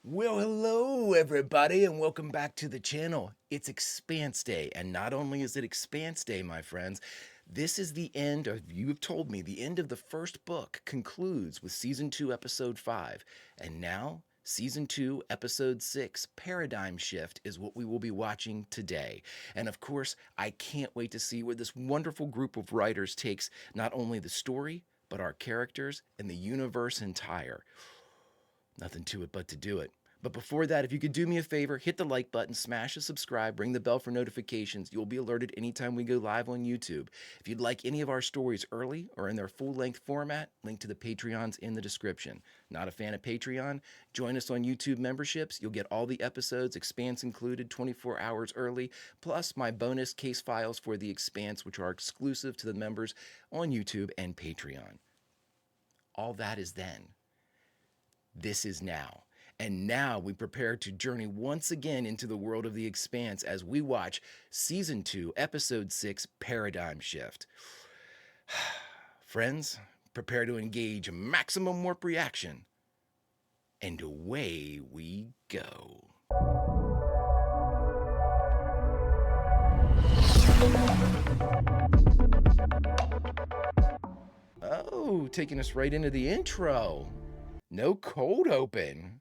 Well, hello everybody, and welcome back to the channel. It's Expanse Day, and not only is it Expanse Day, my friends, this is the end of, you have told me, the end of the first book concludes with Season 2, Episode 5, and now Season 2, Episode 6, Paradigm Shift, is what we will be watching today. And of course, I can't wait to see where this wonderful group of writers takes not only the story, but our characters and the universe entire. Nothing to it but to do it. But before that, if you could do me a favor, hit the like button, smash the subscribe, ring the bell for notifications. You'll be alerted anytime we go live on YouTube. If you'd like any of our stories early or in their full-length format, link to the Patreons in the description. Not a fan of Patreon? Join us on YouTube memberships. You'll get all the episodes, Expanse included, 24 hours early, plus my bonus case files for the Expanse, which are exclusive to the members on YouTube and Patreon. All that is then. This is now. And now we prepare to journey once again into the world of the Expanse as we watch Season 2, Episode 6, Paradigm Shift. Friends, prepare to engage maximum warp reaction. And away we go. Oh, taking us right into the intro. No cold open.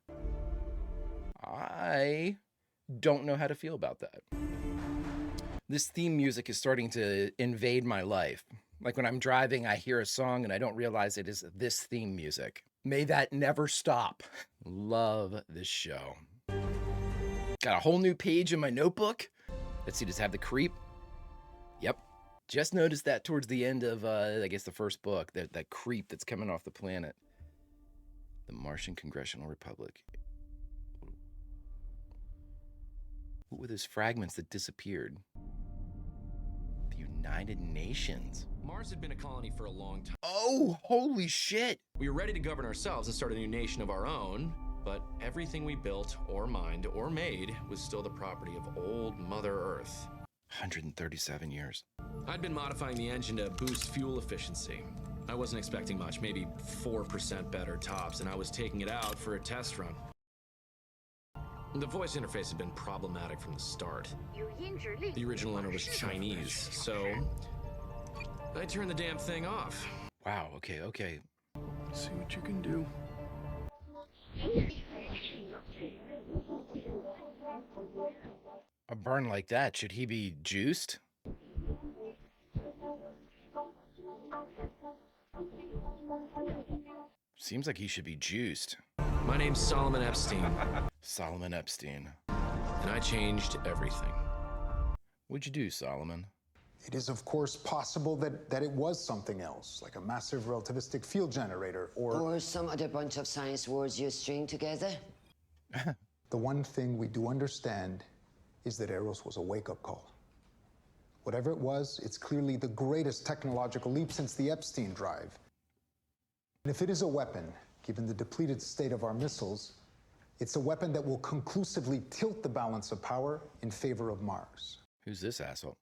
I don't know how to feel about that. This theme music is starting to invade my life. Like when I'm driving, I hear a song and I don't realize it is this theme music. May that never stop. Love this show. Got a whole new page in my notebook. Let's see, does it have the creep? Yep. Just noticed that towards the end of, I guess, the first book, that creep that's coming off the planet. The Martian Congressional Republic. What were those fragments that disappeared? The United Nations. Mars had been a colony for a long time. Oh, holy shit! We were ready to govern ourselves and start a new nation of our own, but everything we built or mined or made was still the property of old Mother Earth. 137 years. I'd been modifying the engine to boost fuel efficiency. I wasn't expecting much, maybe 4% better tops, and I was taking it out for a test run. The voice interface had been problematic from the start. The original owner was Chinese, so I turned the damn thing off. Wow, okay. See what you can do. A burn like that, should he be juiced? Seems like he should be juiced. My name's Solomon Epstein. Solomon Epstein. And I changed everything. What'd you do, Solomon? It is, of course, possible that it was something else, like a massive relativistic field generator, Or some other bunch of science words you string together. The one thing we do understand is that Eros was a wake-up call. Whatever it was, it's clearly the greatest technological leap since the Epstein drive. And if it is a weapon, given the depleted state of our missiles, it's a weapon that will conclusively tilt the balance of power in favor of Mars. Who's this asshole?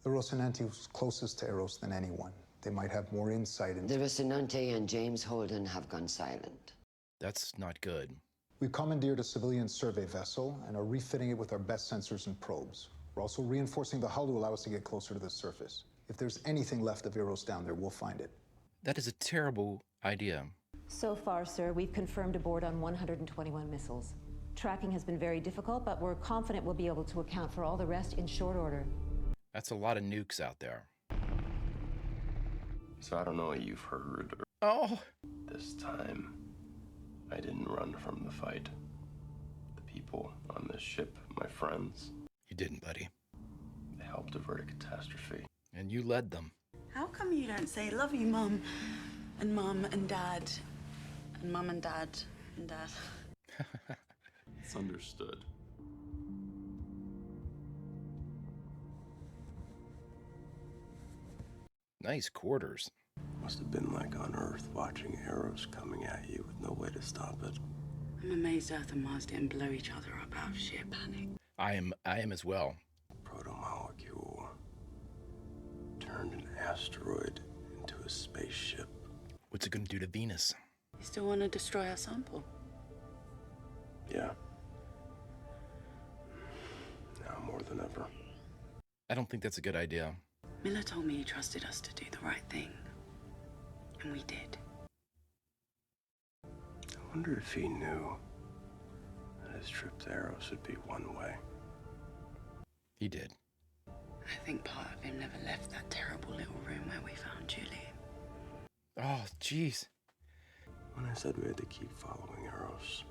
The Rocinante was closest to Eros than anyone. They might have more insight into... The Rocinante and James Holden have gone silent. That's not good. We've commandeered a civilian survey vessel and are refitting it with our best sensors and probes. We're also reinforcing the hull to allow us to get closer to the surface. If there's anything left of Eros down there, we'll find it. That is a terrible idea. So far, sir, we've confirmed aboard on 121 missiles. Tracking has been very difficult, but we're confident we'll be able to account for all the rest in short order. That's a lot of nukes out there. So I don't know what you've heard. Oh! This time, I didn't run from the fight. The people on this ship, my friends, You didn't, buddy. they helped avert a catastrophe. And you led them. How come you don't say love you, Mum, and Mum and Dad, and Mum and Dad, and Dad? It's understood. Nice quarters. Must have been like on Earth, watching arrows coming at you with no way to stop it. I'm amazed Earth and Mars didn't blow each other up out of sheer panic. I am as well. Protomolecule turned an asteroid into a spaceship. What's it gonna do to Venus? You still want to destroy our sample? Yeah, I don't think that's a good idea. Miller told me he trusted us to do the right thing. And we did. I wonder if he knew that his trip to Eros would be one way. He did. I think part of him never left that terrible little room where we found Julie. Oh, jeez. When I said we had to keep following Eros,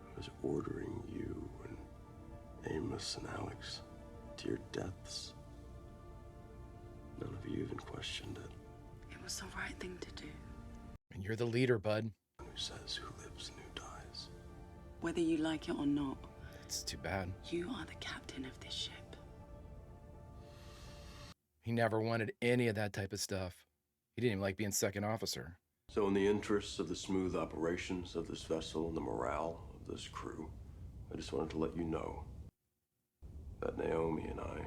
I was ordering you and Amos and Alex to your deaths. None of you even questioned it. It was the right thing to do. And you're the leader, bud. Who says who lives and who dies? Whether you like it or not, It's too bad. you are the captain of this ship. He never wanted any of that type of stuff. He didn't even like being second officer. So in the interests of the smooth operations of this vessel and the morale of this crew, I just wanted to let you know that Naomi and I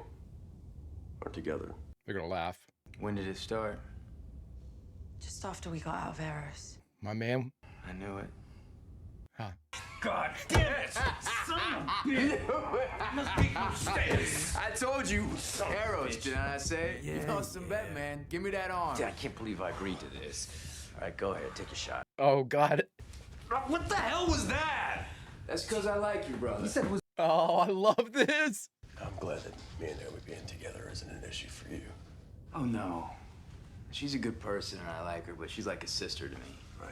are together. They're gonna laugh. When did it start? Just after we got out of Eros. My man. I knew it. Huh. God damn it! Son of a bitch! Must be upstairs. I told you. Arrows, didn't I say? Yeah, you lost some bet, man. Give me that arm. I can't believe I agreed to this. All right, go ahead, take a shot. Oh, God. What the hell was that? That's because I like you, brother. He said was. Oh, I love this. I'm glad that me and Naomi being together isn't an issue for you. Oh no. She's a good person and I like her, but she's like a sister to me. Right.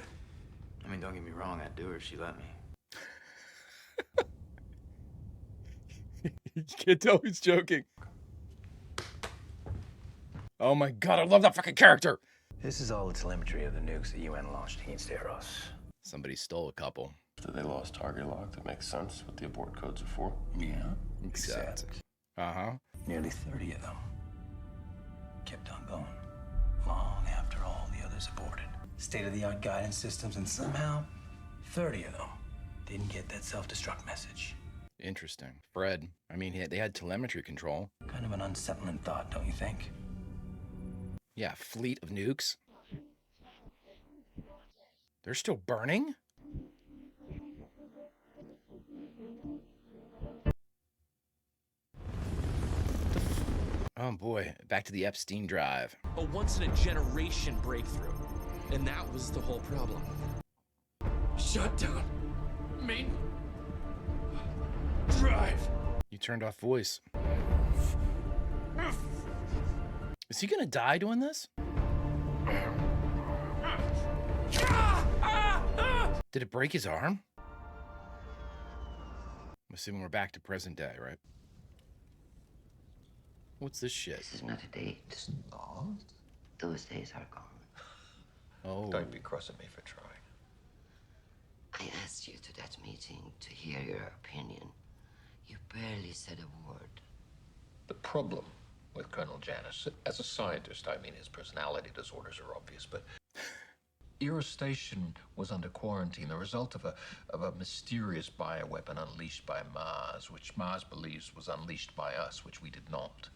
I mean, don't get me wrong, I'd do her if she let me. You can't tell who's joking. Oh my God, I love that fucking character. This is all the telemetry of the nukes the UN launched against Eros. Somebody stole a couple. After they lost target lock, that makes sense what the abort codes are for. Yeah, Makes sense. exactly. Uh-huh. Nearly 30 of them kept on going, long after all the others aborted. State-of-the-art guidance systems, and somehow 30 of them didn't get that self-destruct message. Interesting. Fred. I mean, they had telemetry control. Kind of an unsettling thought, don't you think? Yeah, fleet of nukes. They're still burning? Oh boy, back to the Epstein drive. A once-in-a-generation breakthrough. And that was the whole problem. Shut down. Main drive. You turned off voice. Is he gonna die doing this? Did it break his arm? I'm assuming we're back to present day, right? What's this shit? This is not a date. Oh, Those days are gone. Oh. don't be cross at me for trying. I asked you to that meeting to hear your opinion. You barely said a word. The problem with Colonel Janus, as a scientist, I mean, his personality disorders are obvious, but Eros Station was under quarantine, the result of a mysterious bioweapon unleashed by Mars, which Mars believes was unleashed by us, which we did not.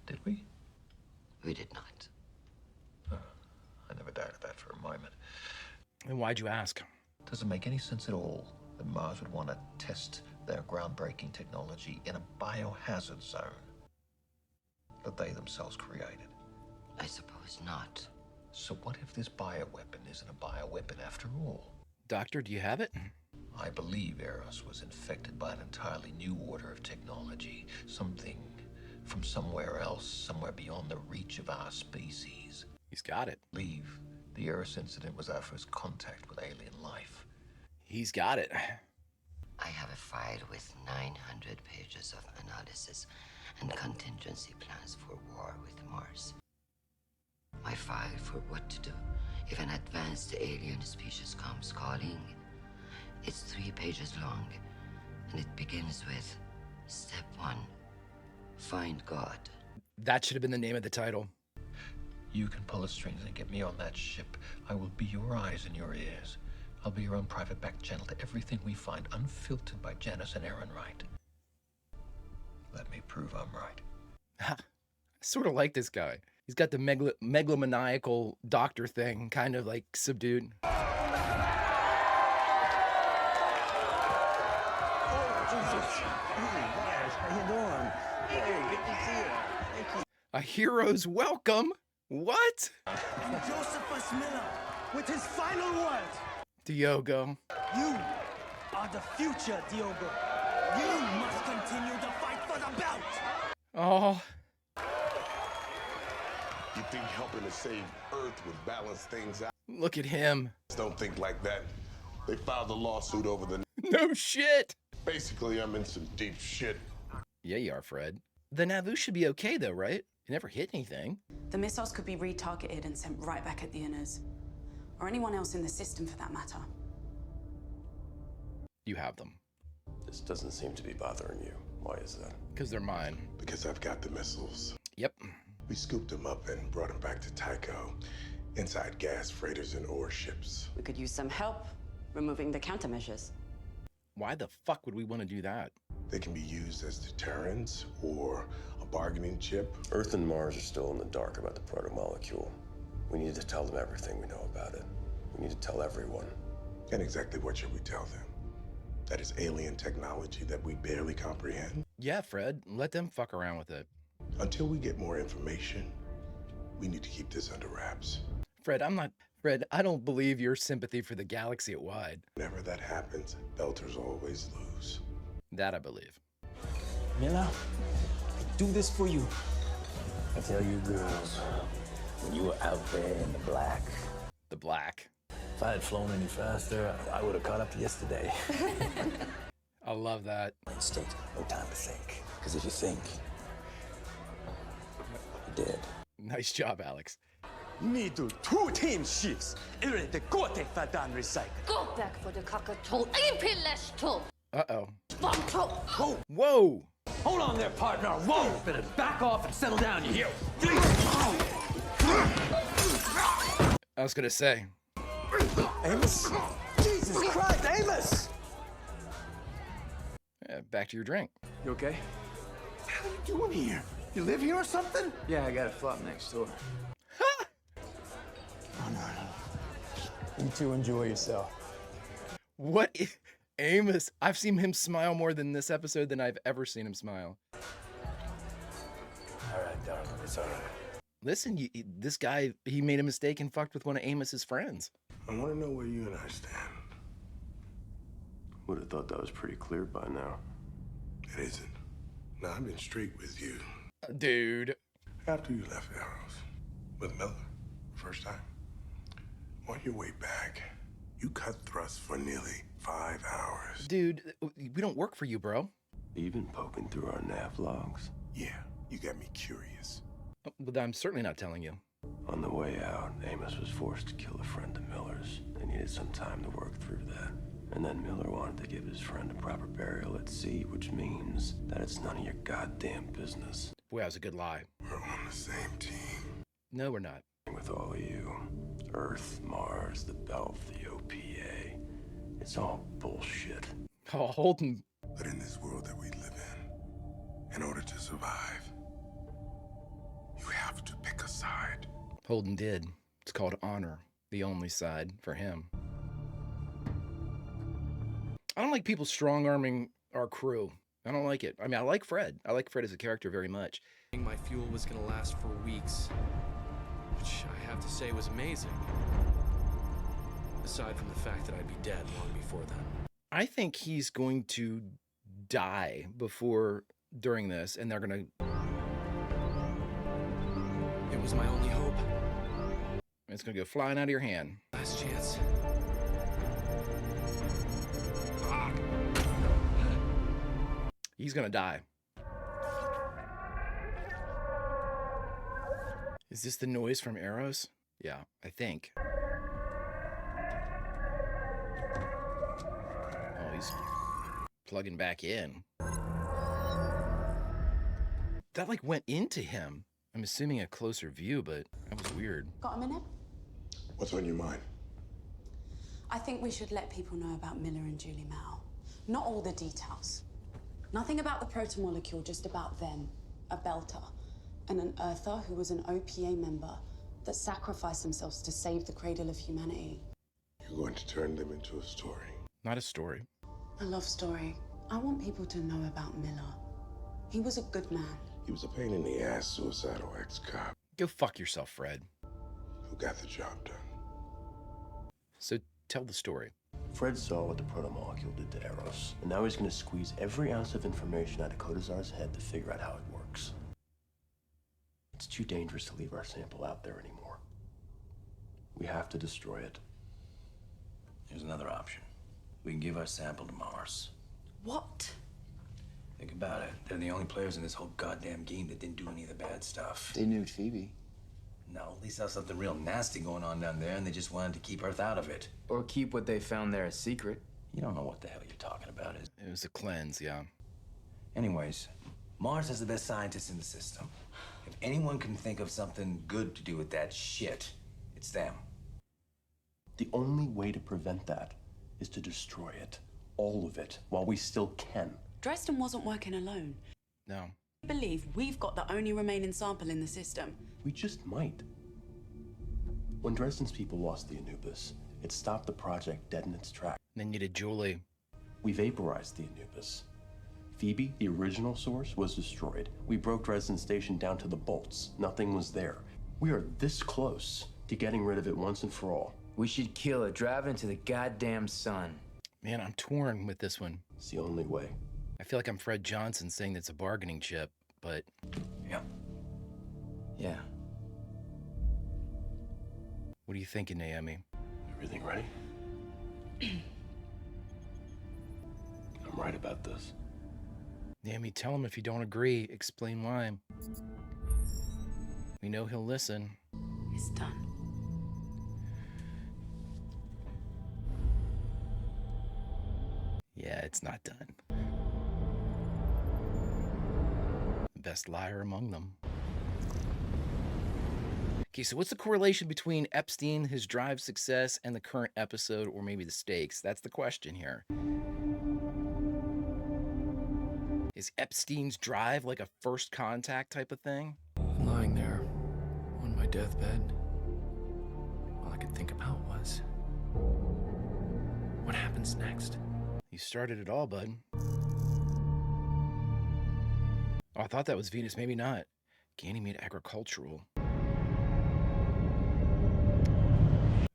Did we? We did not. I never doubted that for a moment. And why'd you ask? Doesn't make any sense at all that Mars would want to test their groundbreaking technology in a biohazard zone that they themselves created. I suppose not. So what if this bioweapon isn't a bioweapon after all? Doctor, do you have it? I believe Eros was infected by an entirely new order of technology, something from somewhere else, somewhere beyond the reach of our species. He's got it. Leave. The Eros incident was our first contact with alien life. He's got it. I have a file with 900 pages of analysis and contingency plans for war with Mars. My file for what to do if an advanced alien species comes calling. It's 3 pages long, and it begins with Step 1, find God. That should have been the name of the title. You can pull the strings and get me on that ship. I will be your eyes and your ears. I'll be your own private back channel to everything we find, unfiltered by Janus and Aaron Wright. Let me prove I'm right. I sort of like this guy. He's got the megalomaniacal doctor thing, kind of like subdued. How you doing? Heroes welcome. What? And Josephus Miller with his final words. Diogo. You are the future, Diogo. You must continue the fight for the belt. Oh. You think helping to save Earth would balance things out? Look at him. Don't think like that. They filed a lawsuit over the... No shit. Basically, I'm in some deep shit. Yeah, you are, Fred. The Nauvoo should be okay, though, right? It never hit anything. The missiles could be retargeted and sent right back at the inners. Or anyone else in the system, for that matter. You have them. This doesn't seem to be bothering you. Why is that? Because they're mine. Because I've got the missiles. Yep. We scooped them up and brought them back to Tycho. Inside gas freighters and ore ships. We could use some help removing the countermeasures. Why the fuck would we want to do that? They can be used as deterrents or a bargaining chip. Earth and Mars are still in the dark about the protomolecule. We need to tell them everything we know about it. We need to tell everyone. And exactly what should we tell them? That is alien technology that we barely comprehend? Yeah, Fred. Let them fuck around with it. Until we get more information, we need to keep this under wraps. Fred, I don't believe your sympathy for the galaxy at wide. Whenever that happens, Belters always lose. That I believe. Miller, I do this for you. I tell you girls, when you were out there in the black. The black. If I had flown any faster, I would have caught up yesterday. I love that. Instinct, no time to think. Because if you think, you're dead. Nice job, Alex. Need 2 team ships. Irrite kote fadan recycle. Go back for the cockatoo. Impelesto. Uh-oh. Whoa. Whoa. Hold on there, partner. Whoa. Better back off and settle down, you hear? I was gonna say. Amos? Jesus Christ, Amos! Yeah, back to your drink. You okay? What the hell are you doing here? You live here or something? Yeah, I got a flop next door. Oh, no. You two enjoy yourself. What? Amos, I've seen him smile more than this episode than I've ever seen him smile. All right, darling, it's all right. Listen, this guy, he made a mistake and fucked with one of Amos's friends. I want to know where you and I stand. Would have thought that was pretty clear by now. It isn't. No, I've been straight with you. Dude. After you left Arrows with Miller, first time. On your way back, you cut thrusts for nearly 5 hours. Dude, we don't work for you, bro. Even poking through our nav logs. Yeah, you got me curious. But I'm certainly not telling you. On the way out, Amos was forced to kill a friend of Miller's. They needed some time to work through that. And then Miller wanted to give his friend a proper burial at sea, which means that it's none of your goddamn business. Boy, that was a good lie. We're on the same team. No, we're not. With all of you. Earth, Mars, the Belt, the OPA. It's all bullshit. Oh, Holden. But in this world that we live in order to survive, you have to pick a side. Holden did. It's called honor. The only side for him. I don't like people strong-arming our crew. I don't like it. I mean, I like Fred. I like Fred as a character very much. My fuel was gonna last for weeks, which I have to say was amazing. Aside from the fact that I'd be dead long before then. I think he's going to die during this, and they're gonna... It was my only hope. It's gonna go flying out of your hand. Last chance. He's gonna die. Is this the noise from Arrows? Yeah, I think. Oh, he's plugging back in. That like went into him. I'm assuming a closer view, but that was weird. Got a minute? What's on your mind? I think we should let people know about Miller and Julie Mao. Not all the details. Nothing about the protomolecule, just about them. A Belter. And an Earther who was an OPA member that sacrificed themselves to save the cradle of humanity. You're going to turn them into a story. Not a story. A love story. I want people to know about Miller. He was a good man. He was a pain in the ass, suicidal ex-cop Go fuck yourself, Fred. who got the job done. So tell the story. Fred saw what the protomolecule did to Eros, and now he's going to squeeze every ounce of information out of Kodazar's head to figure out how it works. It's too dangerous to leave our sample out there anymore. We have to destroy it. Here's another option. We can give our sample to Mars. What? Think about it. They're the only players in this whole goddamn game that didn't do any of the bad stuff. They nuked Phoebe. No, at least there's something real nasty going on down there, and they just wanted to keep Earth out of it. Or keep what they found there a secret. You don't know what the hell you're talking about, is It was a cleanse, yeah. Anyways, Mars has the best scientists in the system. If anyone can think of something good to do with that shit, it's them. The only way to prevent that is to destroy it. All of it, while we still can. Dresden wasn't working alone. No. I believe we've got the only remaining sample in the system. We just might. When Dresden's people lost the Anubis, it stopped the project dead in its tracks. Then you did Julie. We vaporized the Anubis. Phoebe, the original source, was destroyed. We broke Dresden Station down to the bolts. Nothing was there. We are this close to getting rid of it once and for all. We should kill it, drive into the goddamn sun. Man, I'm torn with this one. It's the only way. I feel like I'm Fred Johnson saying that's a bargaining chip, but... Yeah. Yeah. What are you thinking, Naomi? Everything ready? I'm right about this. Naomi, tell him if you don't agree. Explain why. We know he'll listen. It's done. Yeah, it's not done. Best liar among them. Okay, so what's the correlation between Epstein, his drive success, and the current episode, or maybe the stakes? That's the question here. Is Epstein's drive like a first contact type of thing? Lying there on my deathbed, all I could think about was, what happens next? You started it all, bud. Oh, I thought that was Venus. Maybe not. Ganymede agricultural.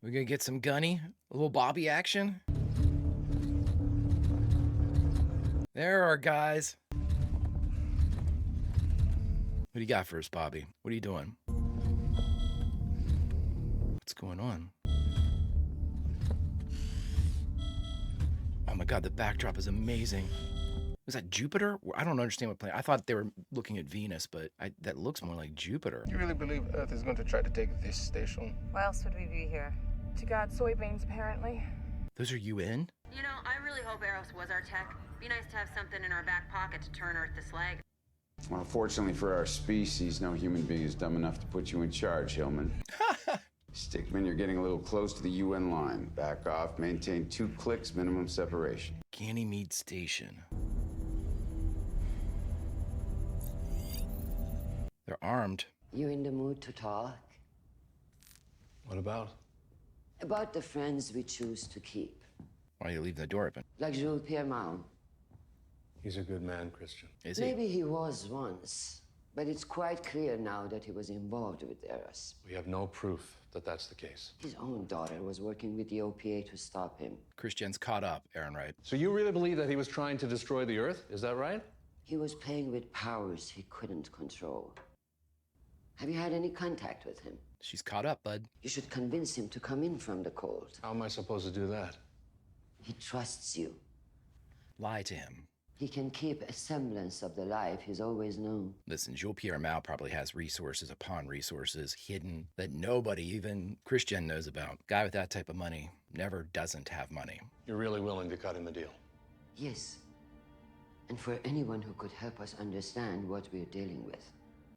We're gonna get some Gunny, a little Bobby action. There are guys. What do you got for us, Bobby? What are you doing? What's going on? Oh my God, the backdrop is amazing. Was that Jupiter? I don't understand what planet. I thought they were looking at Venus, but that looks more like Jupiter. You really believe Earth is going to try to take this station? Why else would we be here? To God soybeans, apparently. Those are UN? You know, I really hope Eros was our tech. Be nice to have something in our back pocket to turn Earth to slag. Well, fortunately for our species, no human being is dumb enough to put you in charge, Hillman. Stickman, you're getting a little close to the UN line. Back off, maintain 2 clicks minimum separation. Ganymede Station. They're armed. You in the mood to talk? What about? About the friends we choose to keep. Why are you leaving the door open? Like Jules Pierre-Mount. He's a good man, Christian. Is he? Maybe he was once, but it's quite clear now that he was involved with Eros. We have no proof that that's the case. His own daughter was working with the OPA to stop him. Christian's caught up, Aaron Wright. So you really believe that he was trying to destroy the Earth? Is that right? He was playing with powers he couldn't control. Have you had any contact with him? She's caught up, bud. You should convince him to come in from the cold. How am I supposed to do that? He trusts you. Lie to him. He can keep a semblance of the life he's always known. Listen, Jean-Pierre Mao probably has resources upon resources hidden that nobody, even Christian, knows about. Guy with that type of money never doesn't have money. You're really willing to cut him a deal? Yes. And for anyone who could help us understand what we're dealing with.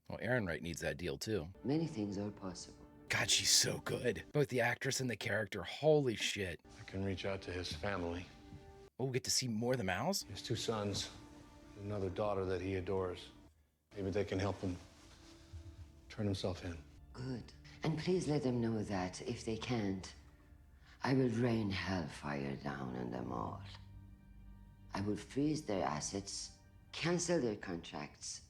Well, Aaron Wright needs that deal, too. Many things are possible. God, she's so good. Both the actress and the character. Holy shit. I can reach out to his family. Oh, we get to see more of the Maos? His 2 sons, another daughter that he adores. Maybe they can help him turn himself in. Good. And please let them know that, if they can't, I will rain hellfire down on them all. I will freeze their assets, cancel their contracts,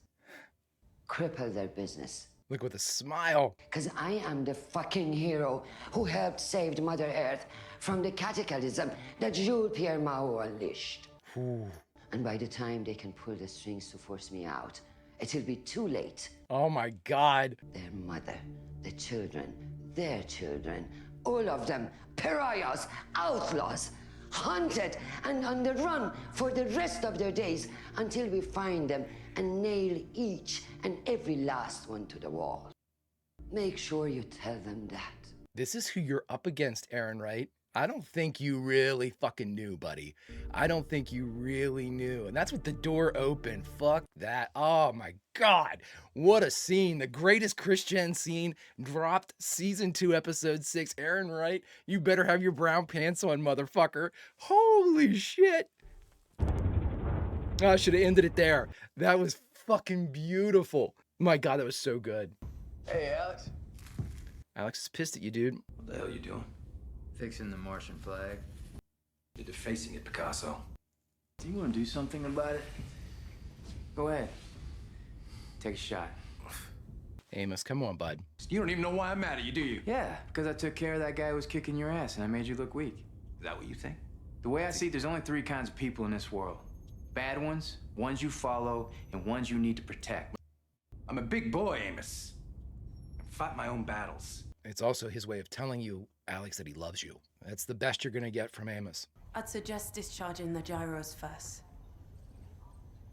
cripple their business. Look with a smile. Because I am the fucking hero who helped save Mother Earth from the cataclysm that Jules Pierre Mao unleashed. Ooh. And by the time they can pull the strings to force me out, it'll be too late. Oh my God. Their mother, the children, their children, all of them pariahs, outlaws, hunted and on the run for the rest of their days until we find them and nail each and every last one to the wall. Make sure you tell them that. This is who you're up against, Aaron, right? I don't think you really fucking knew, buddy. I don't think you really knew. And that's with the door open. Fuck that. Oh my God. What a scene. The greatest Christian scene dropped season 2, episode 6. Aaron Wright, you better have your brown pants on, motherfucker. Holy shit. I should have ended it there. That was fucking beautiful. My God, that was so good. Hey, Alex. Alex is pissed at you, dude. What the hell are you doing? Fixing the Martian flag. You're defacing it, Picasso. Do you want to do something about it? Go ahead. Take a shot. Amos, come on, bud. You don't even know why I'm mad at you, do you? Yeah, because I took care of that guy who was kicking your ass and I made you look weak. Is that what you think? The way I see it, there's only 3 kinds of people in this world. Bad ones, ones you follow, and ones you need to protect. I'm a big boy, Amos. I fight my own battles. It's also his way of telling you, Alex, that he loves you. That's the best you're gonna get from Amos. I'd suggest discharging the gyros first.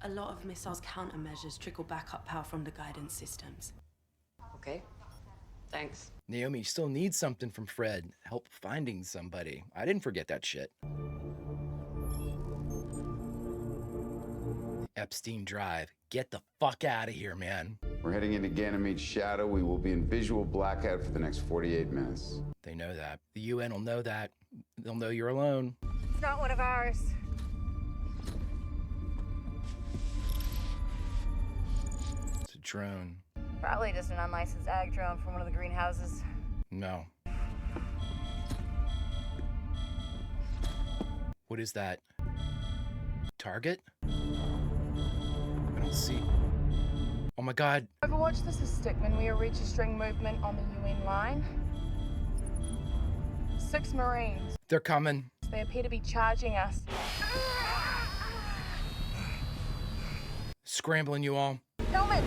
A lot of missiles countermeasures trickle backup power from the guidance systems. Okay. Thanks. Naomi, you still need something from Fred. Help finding somebody. I didn't forget that shit. Epstein Drive. Get the fuck out of here, man. We're heading into Ganymede's shadow. We will be in visual blackout for the next 48 minutes. They know that. The UN will know that. They'll know you're alone. It's not one of ours. It's a drone. Probably just an unlicensed ag drone from one of the greenhouses. No. What is that? Target? I don't see. Oh my God. Overwatch, this is Stickman. We are registering movement on the UN line. 6 Marines. They're coming. They appear to be charging us. Scrambling, you all. Hillman,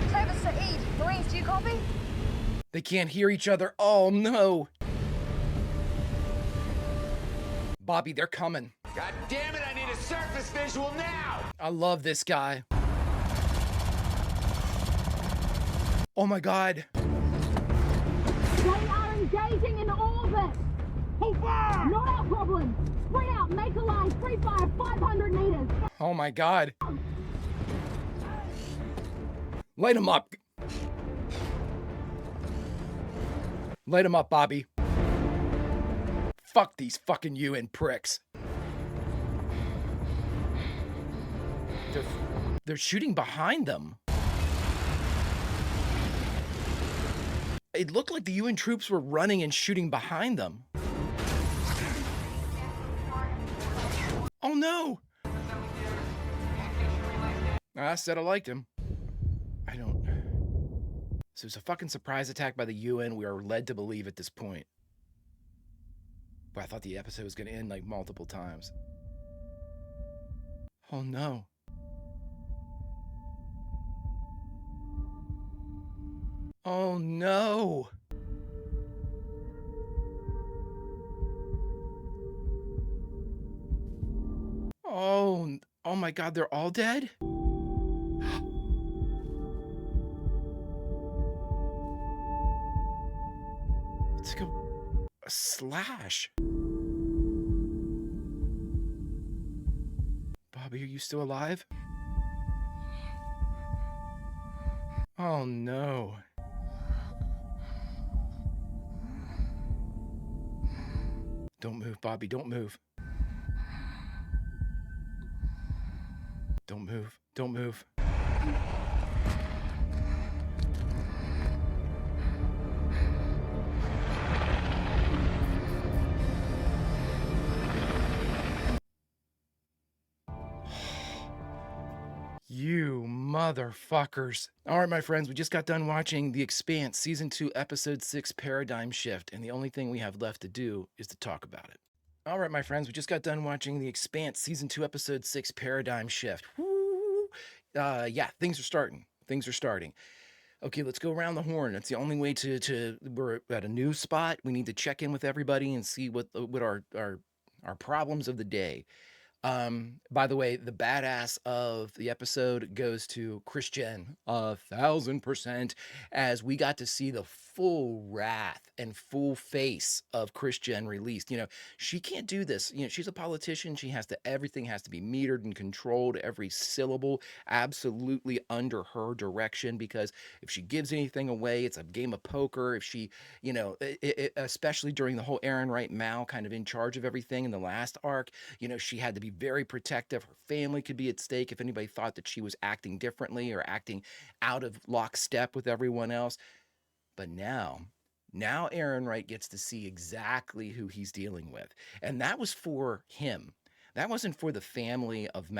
Travis, Saeed, Marines, do you copy? They can't hear each other. Oh no. Bobby, they're coming. God damn it, I need a surface visual now! I love this guy. Oh my God. They are engaging in orbit. Hold fire! Not our problem. Spread out, make a line, free fire, 500 meters. Oh my God. Light him up. Light him up, Bobby. Fuck these fucking UN pricks. They're shooting behind them. It looked like the UN troops were running and shooting behind them. Oh no! I said I liked him. I don't... So it's a fucking surprise attack by the UN, we are led to believe at this point. But I thought the episode was gonna end like multiple times. Oh no. Oh no. Oh my God, they're all dead? It's like a slash. Bobby, are you still alive? Oh no. Don't move, Bobby, don't move. Don't move, don't move. You Motherfuckers. All right, my friends, we just got done watching The Expanse, Season 2, Episode 6, Paradigm Shift, and the only thing we have left to do is to talk about it. All right, my friends, we just got done watching The Expanse, Season 2, Episode 6, Paradigm Shift. Woo! Yeah, things are starting. Things are starting. Okay, let's go around the horn. That's the only way we're at a new spot. We need to check in with everybody and see what our problems of the day. By the way, the badass of the episode goes to Christian 1,000%, as we got to see the full wrath and full face of Christian released. She can't do this. She's a politician. Everything has to be metered and controlled, every syllable absolutely under her direction, because if she gives anything away, it's a game of poker. If she, especially during the whole Aaron Wright Mao kind of in charge of everything in the last arc, she had to be very protective. Her family could be at stake if anybody thought that she was acting differently or acting out of lockstep with everyone else. But now Aaron Wright gets to see exactly who he's dealing with. And that was for him. That wasn't for the family of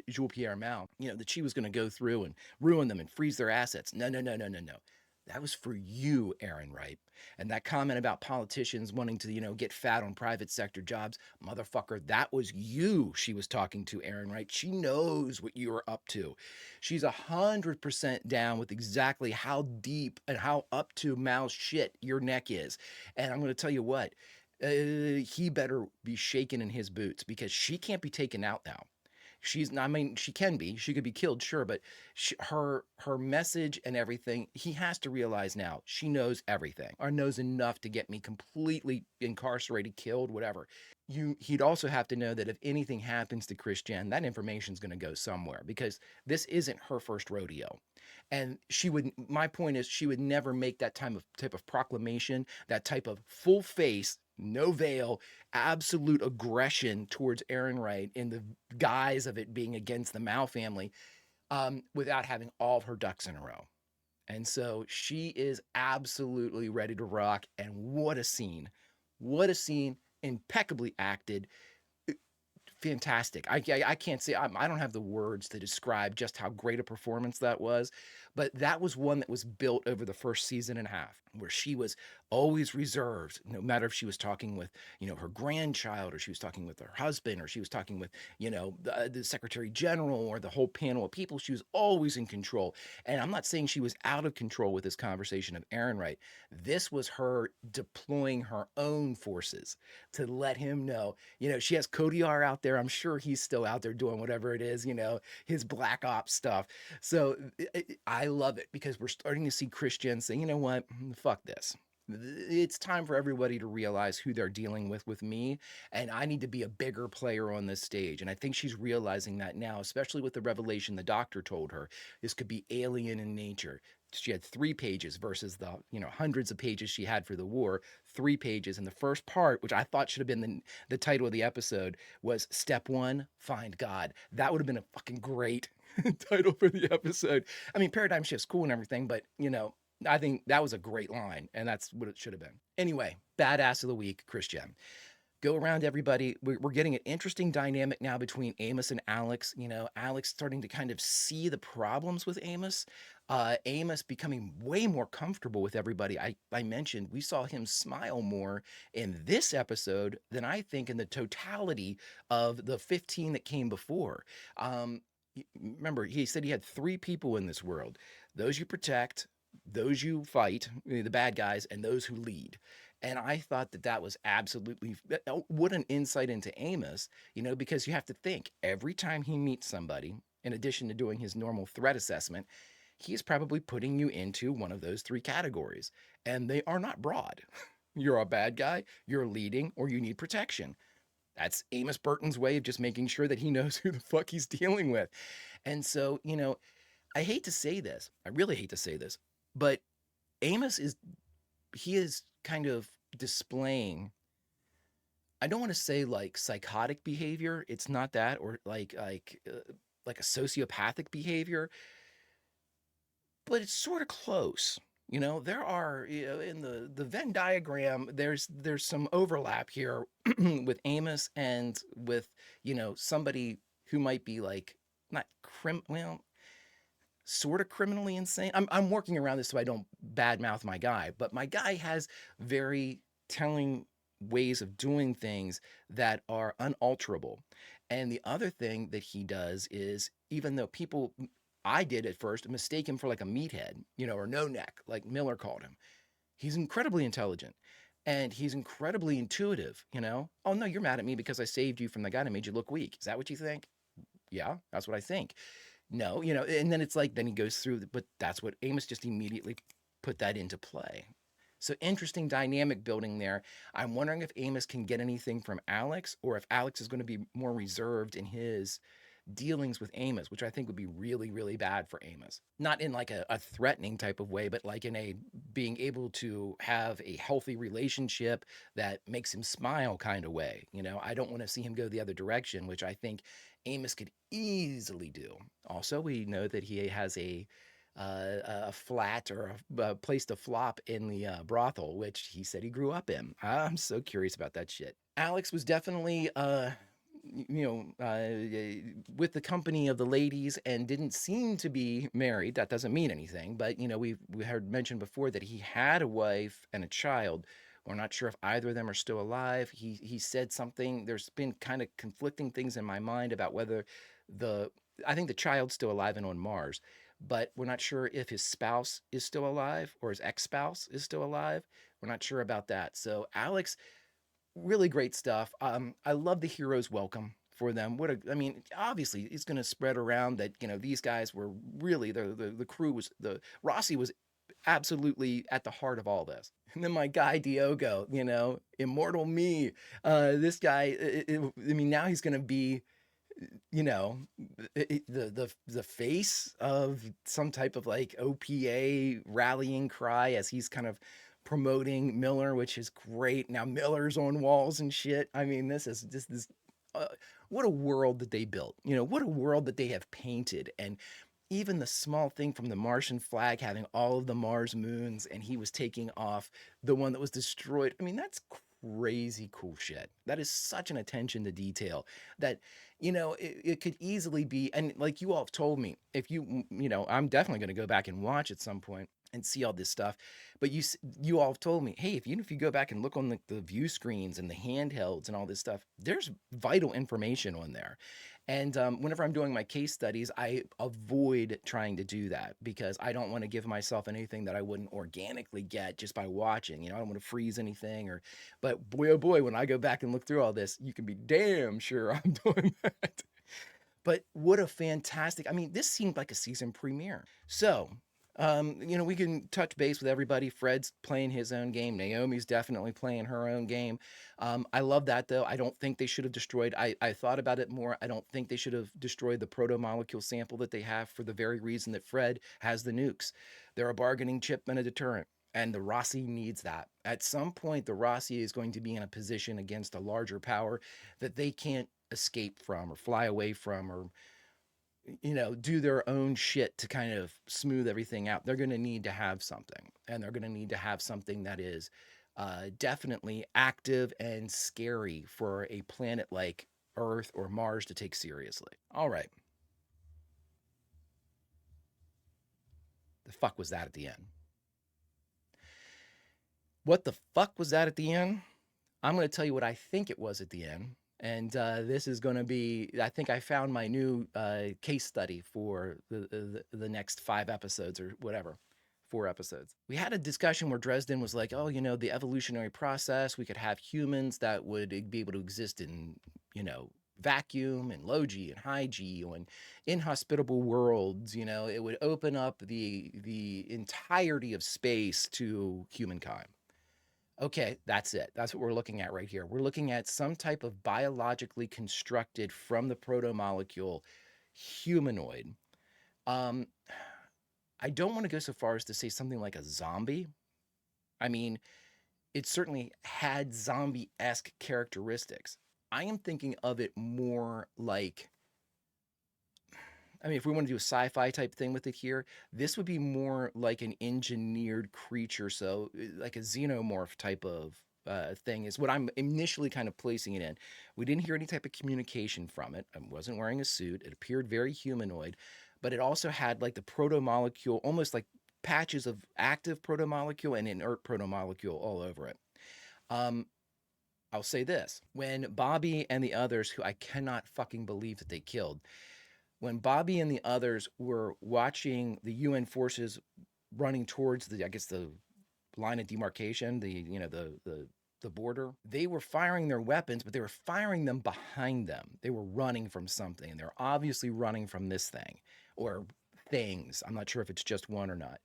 Jules Pierre Mao, that she was going to go through and ruin them and freeze their assets. No. That was for you, Aaron Wright. And that comment about politicians wanting to, get fat on private sector jobs, motherfucker, that was you she was talking to, Aaron Wright. She knows what you are up to. She's 100% down with exactly how deep and how up to Mao's shit your neck is. And I'm going to tell you what, he better be shaking in his boots, because she can't be taken out now. She can be. She could be killed, sure, but her message and everything, he has to realize now she knows everything, or knows enough to get me completely incarcerated, killed, whatever. He'd also have to know that if anything happens to Christian, that information's going to go somewhere, because this isn't her first rodeo. And my point is, she would never make that type of proclamation, that type of full face, no veil, absolute aggression towards Aaron Wright in the guise of it being against the Mao family, without having all of her ducks in a row. And so she is absolutely ready to rock. And what a scene. What a scene. Impeccably acted. Fantastic. I can't say, I don't have the words to describe just how great a performance that was, but that was one that was built over the first season and a half, where she was always reserved, no matter if she was talking with, her grandchild, or she was talking with her husband, or she was talking with, the Secretary General, or the whole panel of people. She was always in control. And I'm not saying she was out of control with this conversation of Aaron Wright. This was her deploying her own forces to let him know, she has Kodiar out there. I'm sure he's still out there doing whatever it is, his black ops stuff. So I love it, because we're starting to see Christian say, you know what, fuck this. It's time for everybody to realize who they're dealing with me, and I need to be a bigger player on this stage. And I think she's realizing that now, especially with the revelation the doctor told her. This could be alien in nature. She had 3 pages versus the hundreds of pages she had for the war. 3 pages, and the first part, which I thought should have been the title of the episode, was Step 1, Find God. That would have been a fucking great title for the episode. I mean, Paradigm Shift's cool and everything, but I think that was a great line, and that's what it should have been. Anyway, badass of the week, Christian. Go around, everybody. We're getting an interesting dynamic now between Amos and Alex. Alex starting to kind of see the problems with Amos. Amos becoming way more comfortable with everybody. I mentioned we saw him smile more in this episode than I think in the totality of the 15 that came before. Remember, he said he had 3 people in this world: those you protect, those you fight, the bad guys, and those who lead. And I thought that was absolutely, what an insight into Amos, because you have to think, every time he meets somebody, in addition to doing his normal threat assessment, he's probably putting you into one of those 3 categories. And they are not broad. You're a bad guy, you're leading, or you need protection. That's Amos Burton's way of just making sure that he knows who the fuck he's dealing with. And so, I hate to say this, I really hate to say this, but Amos is kind of displaying, I don't want to say like psychotic behavior. It's not that, or like a sociopathic behavior, but it's sort of close. There are, in the Venn diagram, there's some overlap here with Amos and with, somebody who might be like, not sort of criminally insane. I'm working around this so I don't badmouth my guy, but my guy has very telling ways of doing things that are unalterable. And the other thing that he does is, even though people, I did at first, mistake him for like a meathead, or no neck, like Miller called him, he's incredibly intelligent and he's incredibly intuitive. Oh, no, you're mad at me because I saved you from the guy that made you look weak. Is that what you think? Yeah, that's what I think. No, and then it's like, then he goes through, but that's what Amos just immediately put that into play. So interesting dynamic building there. I'm wondering if Amos can get anything from Alex, or if Alex is going to be more reserved in his dealings with Amos, which I think would be really, really bad for Amos. Not in like a threatening type of way, but like in a being able to have a healthy relationship that makes him smile kind of way. I don't want to see him go the other direction, which I think Amos could easily do. Also, we know that he has a flat or a place to flop in the brothel, which he said he grew up in. I'm so curious about that shit. Alex was definitely with the company of the ladies and didn't seem to be married. That doesn't mean anything, but we heard mentioned before that he had a wife and a child. We're not sure if either of them are still alive. He said something. There's been kind of conflicting things in my mind about whether I think the child's still alive and on Mars, but we're not sure if his spouse is still alive or his ex-spouse is still alive. We're not sure about that. So Alex, really great stuff. I love the hero's welcome for them. I mean, obviously it's going to spread around that, these guys were really, the crew was, Rossi was absolutely at the heart of all this. And then my guy Diogo, immortal me, this guy, I mean, now he's going to be, the face of some type of like OPA rallying cry as he's kind of promoting Miller, which is great. Now Miller's on walls and shit. I mean, this is just this. What a world that they built. What a world that they have painted. And even the small thing from the Martian flag having all of the Mars moons, and he was taking off the one that was destroyed. I mean, that's crazy cool shit. That is such an attention to detail that, it could easily be, and like you all have told me, if I'm definitely going to go back and watch at some point and see all this stuff. But you all have told me, hey, if you go back and look on the view screens and the handhelds and all this stuff, there's vital information on there. And whenever I'm doing my case studies, I avoid trying to do that because I don't want to give myself anything that I wouldn't organically get just by watching. I don't want to freeze anything. But boy, oh boy, when I go back and look through all this, you can be damn sure I'm doing that. But what a fantastic, I mean, this seemed like a season premiere. So, we can touch base with everybody. Fred's playing his own game. Naomi's definitely playing her own game. I love that, though. I don't think they should have destroyed. I thought about it more. I don't think they should have destroyed the proto-molecule sample that they have for the very reason that Fred has the nukes. They're a bargaining chip and a deterrent. And the Rossi needs that. At some point, the Rossi is going to be in a position against a larger power that they can't escape from or fly away from or do their own shit to kind of smooth everything out. They're going to need to have something, and they're going to need to have something that is definitely active and scary for a planet like Earth or Mars to take seriously. All right. The fuck was that at the end? What the fuck was that at the end? I'm going to tell you what I think it was at the end. And this is going to be, I think I found my new case study for the next 5 episodes or whatever, 4 episodes. We had a discussion where Dresden was like, oh, the evolutionary process, we could have humans that would be able to exist in, vacuum and low G and high G and inhospitable worlds. It would open up the entirety of space to humankind. Okay, that's it. That's what we're looking at right here. We're looking at some type of biologically constructed from the proto-molecule humanoid. I don't want to go so far as to say something like a zombie. I mean, it certainly had zombie-esque characteristics. I am thinking of it more like, if we want to do a sci-fi type thing with it here, this would be more like an engineered creature. So like a xenomorph type of thing is what I'm initially kind of placing it in. We didn't hear any type of communication from it. It wasn't wearing a suit. It appeared very humanoid. but it also had like the protomolecule, almost like patches of active protomolecule and inert protomolecule all over it. Um, I'll say this: when Bobby and the others, who I cannot fucking believe that they killed, when Bobby and the others were watching the UN forces running towards the, I guess, the line of demarcation, the border, they were firing their weapons, but they were firing them behind them. They were running from something, and they're obviously running from this thing or things. I'm not sure if it's just one or not.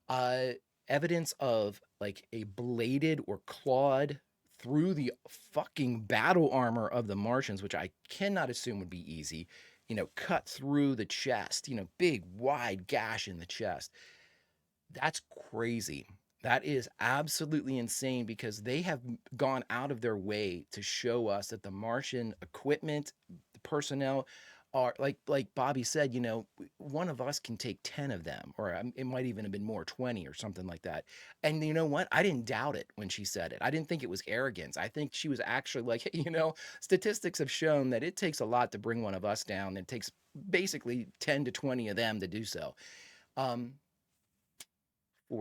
Uh, Evidence of like a bladed or clawed through the fucking battle armor of the Martians, which I cannot assume would be easy, cut through the chest, big, wide gash in the chest. That's crazy. That is absolutely insane because they have gone out of their way to show us that the Martian equipment, the personnel are like Bobby said, one of us can take 10 of them, or it might even have been more, 20 or something like that. And you know what? I didn't doubt it when she said it. I didn't think it was arrogance. I think she was actually like, statistics have shown that it takes a lot to bring one of us down. It takes basically 10 to 20 of them to do so. 4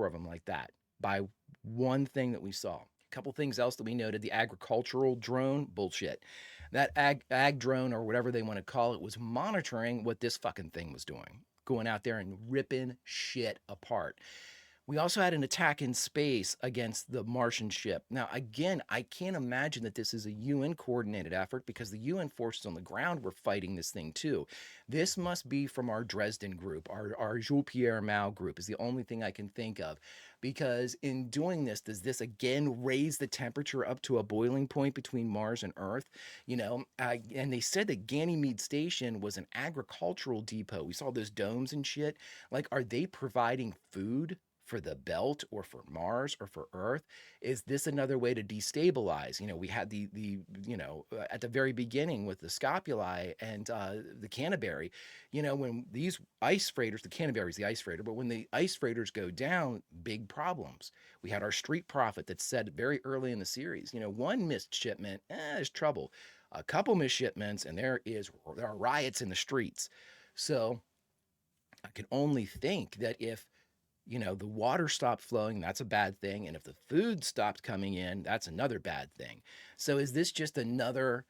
of them like that by one thing that we saw. A couple things else that we noted: the agricultural drone, bullshit. That ag drone, or whatever they want to call it, was monitoring what this fucking thing was doing, going out there and ripping shit apart. We also had an attack in space against the Martian ship. Now, again, I can't imagine that this is a UN coordinated effort because the UN forces on the ground were fighting this thing too. This must be from our Dresden group, our Jules Pierre Mao group is the only thing I can think of. Because in doing this, does this again raise the temperature up to a boiling point between Mars and Earth? And they said that Ganymede Station was an agricultural depot. We saw those domes and shit. Like, are they providing food for the belt or for Mars or for Earth? Is this another way to destabilize? We had at the very beginning with the Scopuli and the Canterbury, when these ice freighters, the Canterbury is the ice freighter, but when the ice freighters go down, big problems. We had our Street Prophet that said very early in the series, one missed shipment, there's trouble. A couple missed shipments, and there are riots in the streets. So I can only think that if the water stopped flowing, that's a bad thing. And if the food stopped coming in, that's another bad thing. So is this just another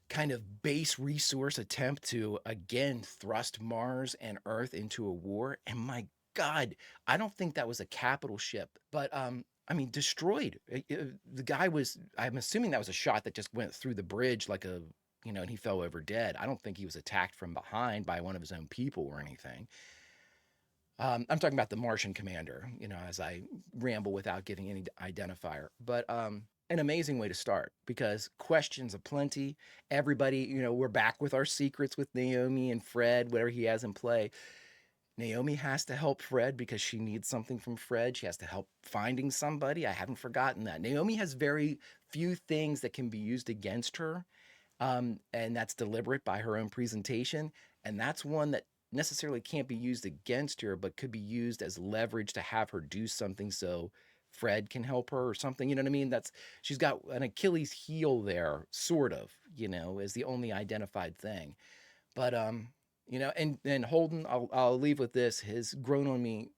kind of base resource attempt to, again, thrust Mars and Earth into a war? And my God, I don't think that was a capital ship, but destroyed. The guy I'm assuming that was a shot that just went through the bridge like and he fell over dead. I don't think he was attacked from behind by one of his own people or anything. I'm talking about the Martian commander, as I ramble without giving any identifier. But an amazing way to start because questions aplenty. Everybody, we're back with our secrets with Naomi and Fred, whatever he has in play. Naomi has to help Fred because she needs something from Fred. She has to help finding somebody. I haven't forgotten that. Naomi has very few things that can be used against her, and that's deliberate by her own presentation. And that's one that necessarily can't be used against her, but could be used as leverage to have her do something so Fred can help her or something. You know what I mean? She's got an Achilles heel there, sort of, is the only identified thing. But and Holden, I'll leave with this, has grown on me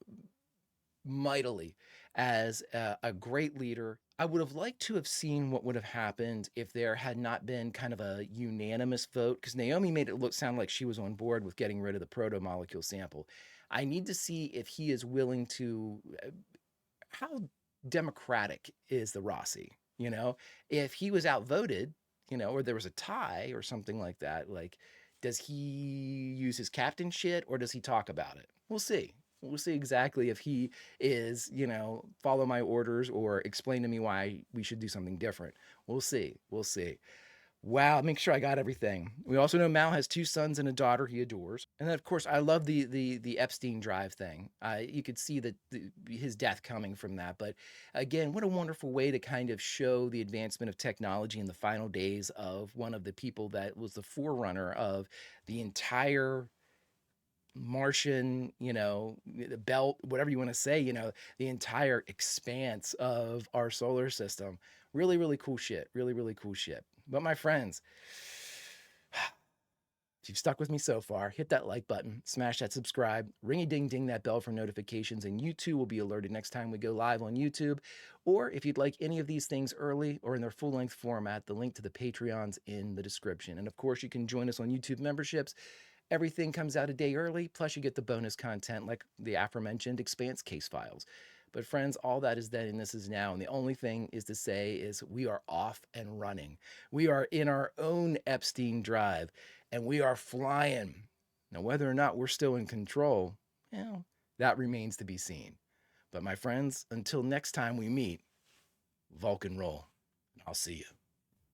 mightily as a great leader. I would have liked to have seen what would have happened if there had not been kind of a unanimous vote, because Naomi made it sound like she was on board with getting rid of the proto-molecule sample. I need to see if he is willing to, how democratic is the Rossi? If he was outvoted, or there was a tie or something like that, like, does he use his captain shit or does he talk about it? We'll see. We'll see exactly if he is, follow my orders or explain to me why we should do something different. We'll see. We'll see. Wow, make sure I got everything. We also know Mal has 2 sons and a daughter he adores. And then, of course, I love the Epstein drive thing. You could see that his death coming from that. But again, what a wonderful way to kind of show the advancement of technology in the final days of one of the people that was the forerunner of the entire Martian, belt, whatever you want to say, the entire expanse of our solar system. Really, really cool shit. Really, really cool shit. But my friends, If you've stuck with me so far, hit that like button, smash that subscribe, ring-a-ding-ding that bell for notifications, and you too will be alerted next time we go live on YouTube. Or if you'd like any of these things early or in their full-length format, the link to the Patreon's in the description. And of course, you can join us on YouTube memberships. Everything comes out a day early, plus you get the bonus content like the aforementioned Expanse case files. But friends, all that is then and this is now, and the only thing is to say is we are off and running. We are in our own Epstein drive, and we are flying. Now, whether or not we're still in control, well, that remains to be seen. But my friends, until next time we meet, Vulcan roll. I'll see you.